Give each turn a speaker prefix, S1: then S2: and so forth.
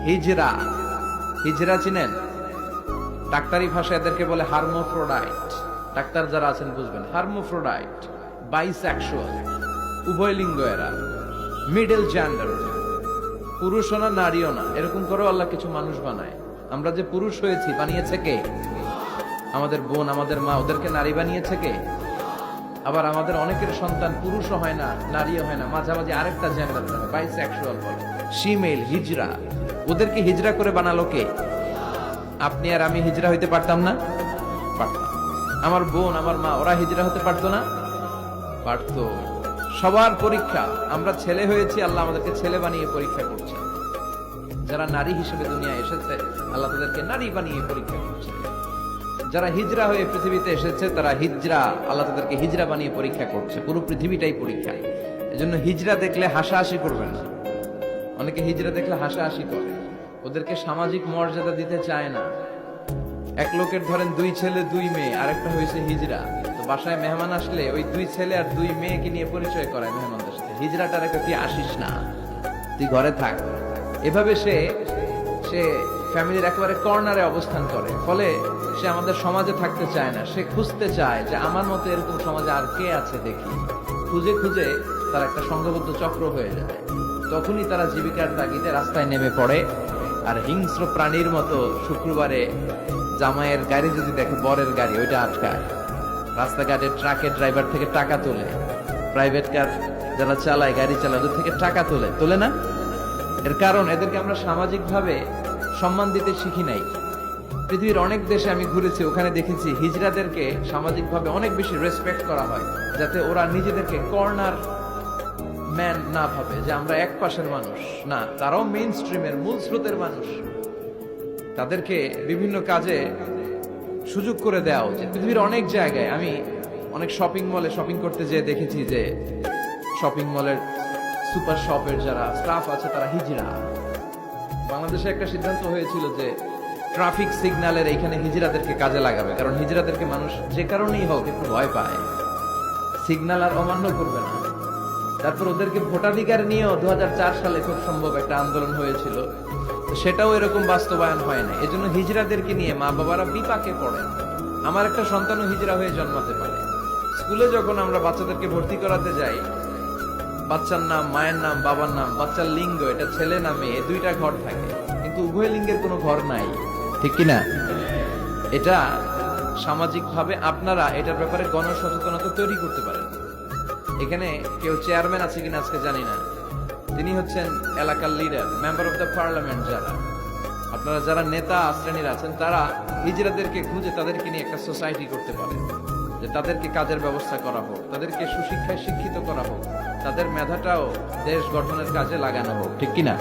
S1: হিজরা। হিজরা চিনেন? ডাক্তারি ভাষায় এদেরকে বলে হার্মোফ্রোডাইট। ডাক্তার যারা আছেন বুঝবেন, হার্মোফ্রোডাইট, বাইসেক্সুয়াল, উভয় লিঙ্গ এরা, মিডল জেন্ডার, পুরুষও না নারীও না, এরকম করেও আল্লাহ কিছু মানুষ বানায়। আমরা যে পুরুষ হয়েছি বানিয়েছে কে? আমাদের বোন, আমাদের মা, ওদেরকে নারী বানিয়েছে কে? আবার আমাদের অনেকের সন্তান পুরুষও হয় না, নারীও হয় না, মাঝামাঝি আরেকটা জেন্ডার, বাইসেক্সুয়াল বলে, শিমেল, হিজরা। ওদেরকে হিজরা করে বানালো কে? আপনি আর আমি হিজরা হইতে পারতাম না? পারতাম। আমার বোন, আমার মা, ওরা হিজরা হতে পারতো না? পারতো। সবার পরীক্ষা। আমরা ছেলে হয়েছি, আল্লাহ আমাদেরকে ছেলে বানিয়ে পরীক্ষা করছে। যারা নারী হিসেবে দুনিয়া এসেছে, আল্লাহ তাদেরকে নারী বানিয়ে পরীক্ষা করছে। যারা হিজরা হয়ে পৃথিবীতে এসেছে, তারা হিজরা, আল্লাহ তাদেরকে হিজরা বানিয়ে পরীক্ষা করছে। পুরো পৃথিবীটাই পরীক্ষা। এজন্য হিজরা দেখলে হাসাহাসি করবেন না। অনেকে হিজরা দেখলে হাসাহাসি করে, ওদেরকে সামাজিক মর্যাদা দিতে চায় না। এক লোকের ধরেন 2 ছেলে 2 মেয়ে, আরেকটা হয়েছে হিজরা। তো বাসায় মেহমান আসলে ওই 2 ছেলে আর 2 মেয়েকে নিয়ে পরিচয় করায় মেহমানদের সাথে। হিজরাটার একটা, তুই আসিস না, তুই ঘরে থাক। এভাবে সে ফ্যামিলির একেবারে কর্নারে অবস্থান করে। ফলে সে আমাদের সমাজে থাকতে চায় না। সে খুঁজতে চায় যে আমার মতো এরকম সমাজে আর কে আছে দেখি। খুঁজে খুঁজে তার একটা সংঘবদ্ধ চক্র হয়ে যায়। তখনই তারা জীবিকার তাগিদে রাস্তায় নেমে পড়ে। আর হিংস্র প্রাণীর মতো শুক্রবারে জামাইয়ের গাড়ি যদি দেখে, বরের গাড়ি, ওইটা আটকায়। রাস্তাঘাটে ট্রাকের ড্রাইভার থেকে টাকা তোলে, প্রাইভেট কার যারা চালায়, গাড়ি চালায়, ওদের থেকে টাকা তোলে না? এর কারণ এদেরকে আমরা সামাজিকভাবে সম্মান দিতে শিখি নাই। পৃথিবীর অনেক দেশে আমি ঘুরেছি, ওখানে দেখেছি হিজড়াদেরকে সামাজিকভাবে অনেক বেশি রেসপেক্ট করা হয়, যাতে ওরা নিজেদেরকে কর্নার ম্যান না ভাবে যে আমরা এক পাশের মানুষ। না, তারাও মেইন স্ট্রিমের, মূল স্রোতের মানুষ। তাদেরকে বিভিন্ন কাজে সুযোগ করে দেওয়া উচিত। পৃথিবীর অনেক জায়গায় আমি অনেক শপিং মলে শপিং করতে যেয়ে দেখেছি যে শপিং মলের সুপার শপের যারা স্টাফ আছে তারা হিজড়া। বাংলাদেশে একটা সিদ্ধান্ত হয়েছিল যে ট্রাফিক সিগন্যালের এইখানে হিজড়াদেরকে কাজে লাগাবে, কারণ হিজড়াদেরকে মানুষ যে কারণেই হোক একটু ভয় পায়, সিগন্যাল আর অমান্য করবে না। তারপর ওদেরকে ভোটাধিকার নিয়েও 2004 সালে খুব সম্ভব একটা আন্দোলন হয়েছিল, সেটাও এরকম বাস্তবায়ন হয় না। এজন্য হিজড়াদেরকে নিয়ে মা বাবারা বিপাকে পড়েন। আমার একটা সন্তানও হিজড়া হয়ে জন্মাতে পারে। স্কুলে যখন আমরা বাচ্চাদেরকে ভর্তি করাতে যাই, বাচ্চার নাম, মায়ের নাম, বাবার নাম, বাচ্চার লিঙ্গ, এটা ছেলে না মেয়ে, 2টা ঘর থাকে, কিন্তু উভয় লিঙ্গের কোনো ঘর নাই, ঠিক কিনা? এটা সামাজিকভাবে আপনারা এটার ব্যাপারে গণসচেতনতা তৈরি করতে পারেন। এখানে কেউ চেয়ারম্যান আছে কিনা আজকে জানি না, তিনি হচ্ছেন এলাকার leader, member of the parliament. আপনারা যারা নেতা শ্রেণীর আছেন, তারা হিজড়াদেরকে খুঁজে তাদেরকে নিয়ে একটা সোসাইটি করতে পারে, যে তাদেরকে কাজের ব্যবস্থা করা হোক, তাদেরকে সুশিক্ষায় শিক্ষিত করা হোক, তাদের মেধাটাও দেশ গঠনের কাজে লাগানো হোক, ঠিক কিনা?